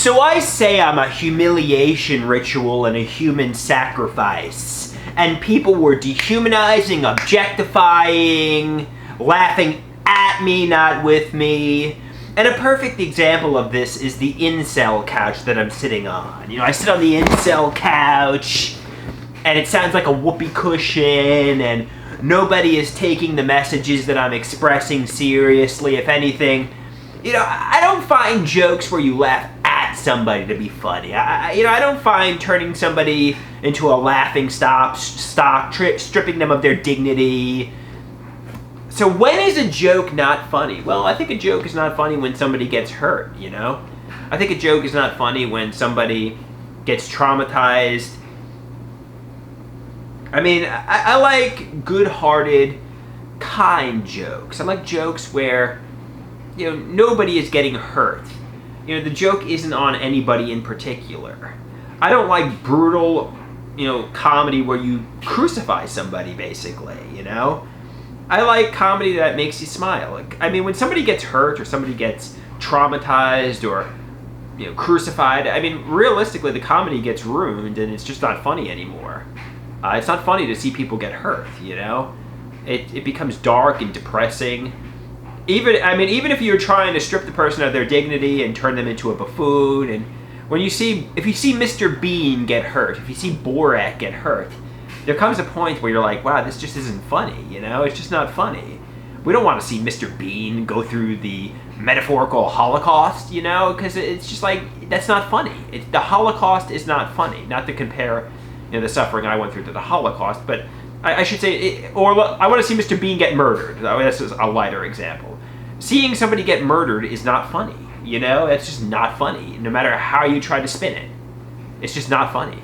So I say I'm a humiliation ritual and a human sacrifice, and people were dehumanizing, objectifying, laughing at me, not with me. And a perfect example of this is the incel couch that I'm sitting on. You know, I sit on the incel couch, and it sounds like a whoopee cushion, and nobody is taking the messages that I'm expressing seriously. If anything, you know, I don't find jokes where you laugh at somebody to be funny. I don't find turning somebody into a laughing stock, stripping them of their dignity. So when is a joke not funny? Well, I think a joke is not funny when somebody gets hurt, you know? I think a joke is not funny when somebody gets traumatized. I mean, I like good-hearted, kind jokes. I like jokes where, you know, nobody is getting hurt. You know, the joke isn't on anybody in particular. I don't like brutal, you know, comedy where you crucify somebody, basically, you know? I like comedy that makes you smile. Like, I mean, when somebody gets hurt or somebody gets traumatized or, you know, crucified, I mean, realistically, the comedy gets ruined and it's just not funny anymore. It's not funny to see people get hurt, you know? It becomes dark and depressing. Even if you're trying to strip the person of their dignity and turn them into a buffoon, and if you see Mr. Bean get hurt, if you see Borat get hurt, there comes a point where you're like, wow, this just isn't funny, you know? It's just not funny. We don't want to see Mr. Bean go through the metaphorical Holocaust, you know? Because it's just like, that's not funny. The Holocaust is not funny. Not to compare, you know, the suffering I went through to the Holocaust, but I should say, I want to see Mr. Bean get murdered. This is a lighter example. Seeing somebody get murdered is not funny, you know? It's just not funny, no matter how you try to spin it. It's just not funny.